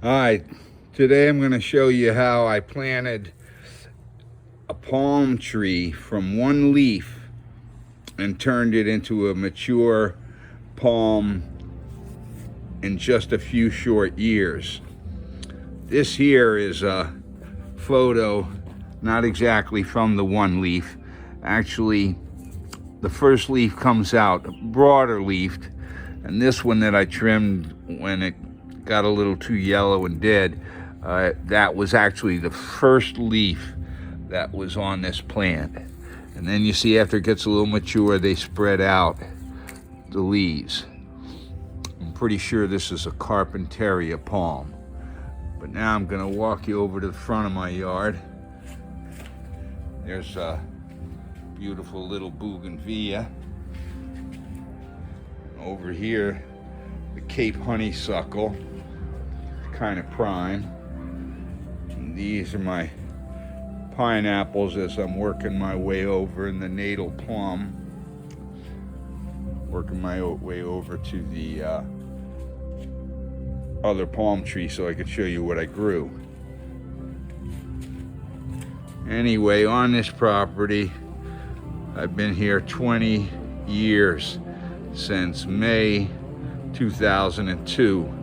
Alright, today I'm going to show you how I planted a palm tree from one leaf and turned it into a mature palm in just a few short years. This here is a photo, not exactly from the one leaf. Actually, the first leaf comes out broader leafed, and this one that I trimmed when it got a little too yellow and dead, that was actually the first leaf that was on this plant. And then you see after it gets a little mature, they spread out the leaves. I'm pretty sure this is a Carpentaria palm. But now I'm gonna walk you over to the front of my yard. There's a beautiful little bougainvillea. Over here, the Cape honeysuckle, kind of prime. And these are my pineapples as I'm working my way over, in the natal plum. Working my way over to the other palm tree so I could show you what I grew. Anyway, on this property, I've been here 20 years, since May 2002.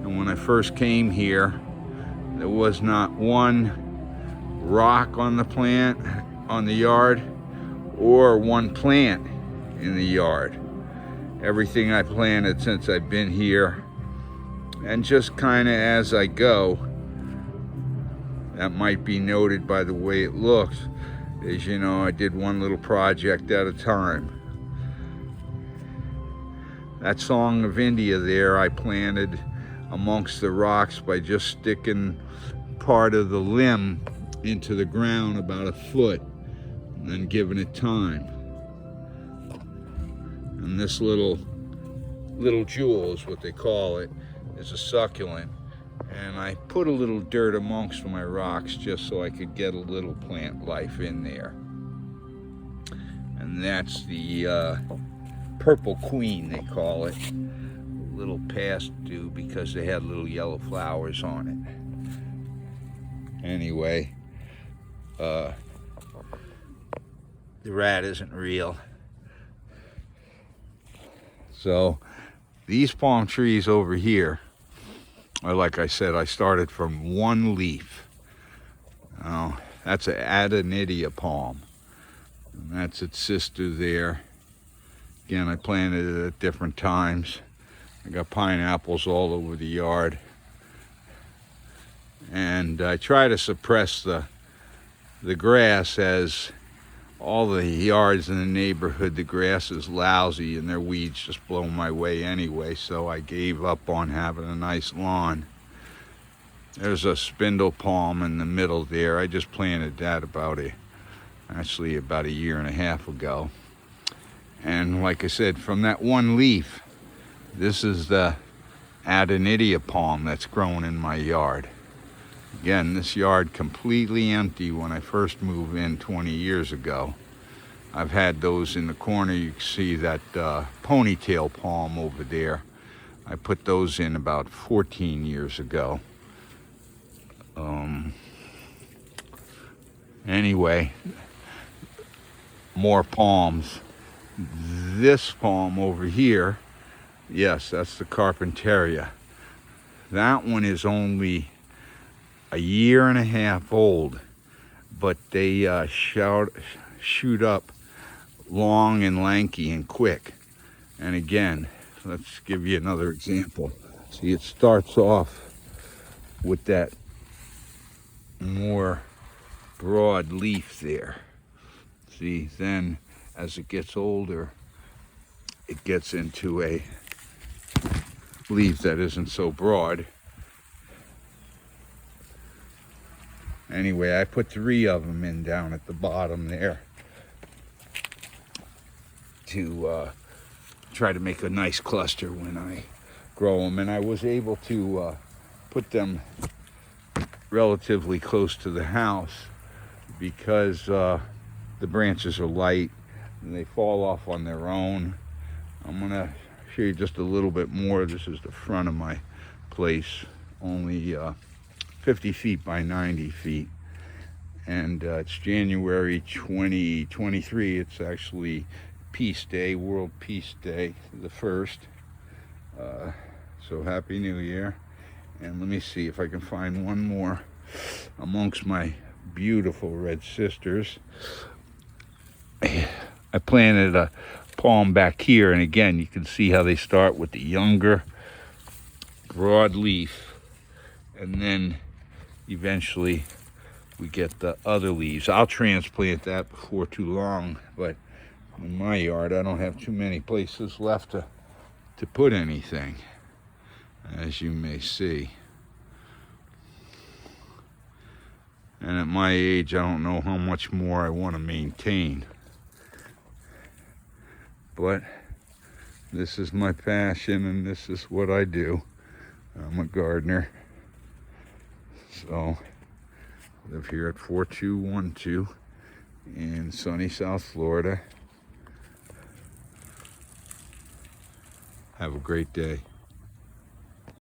And when I first came here, there was not one rock on the plant, on the yard, or one plant in the yard. Everything I planted since I've been here, and just kind of as I go, that might be noted by the way it looks, is, you know, I did one little project at a time. That Song of India there, I planted amongst the rocks by just sticking part of the limb into the ground about a foot and then giving it time. And this little jewel is what they call it, is a succulent. And I put a little dirt amongst my rocks just so I could get a little plant life in there. And that's the Purple Queen, they call it. A little past due because they had little yellow flowers on it. Anyway, the rat isn't real. So these palm trees over here are, like I said, I started from one leaf. Now, that's an Adonidia palm. And that's its sister there. Again, I planted it at different times. I got pineapples all over the yard. And I try to suppress the grass, as all the yards in the neighborhood, the grass is lousy and their weeds just blow my way anyway, so I gave up on having a nice lawn. There's a spindle palm in the middle there. I just planted that about a year and a half ago. And like I said, from that one leaf, this is the Adonidia palm that's grown in my yard. Again, this yard completely empty when I first moved in 20 years ago. I've had those in the corner. You can see that ponytail palm over there. I put those in about 14 years ago. Anyway, more palms. This palm over here, yes, that's the Carpentaria. That one is only a year and a half old, but they shoot up long and lanky and quick. And again, let's give you another example. See, it starts off with that more broad leaf there. See, then as it gets older, it gets into a leaf that isn't so broad. Anyway, I put 3 of them in down at the bottom there to try to make a nice cluster when I grow them. And I was able to put them relatively close to the house because the branches are light and they fall off on their own. I'm gonna show you just a little bit more. This is the front of my place only 50 feet by 90 feet. And it's January 2023. It's actually Peace Day, World Peace Day, the 1st. So Happy New Year. And let me see if I can find one more amongst my beautiful red sisters. I planted a palm back here, and again, you can see how they start with the younger broad leaf, and then eventually we get the other leaves. I'll transplant that before too long, but in my yard I don't have too many places left to put anything, as you may see. And at my age, I don't know how much more I want to maintain. But this is my passion, and this is what I do. I'm a gardener. So, I live here at 4212 in sunny South Florida. Have a great day.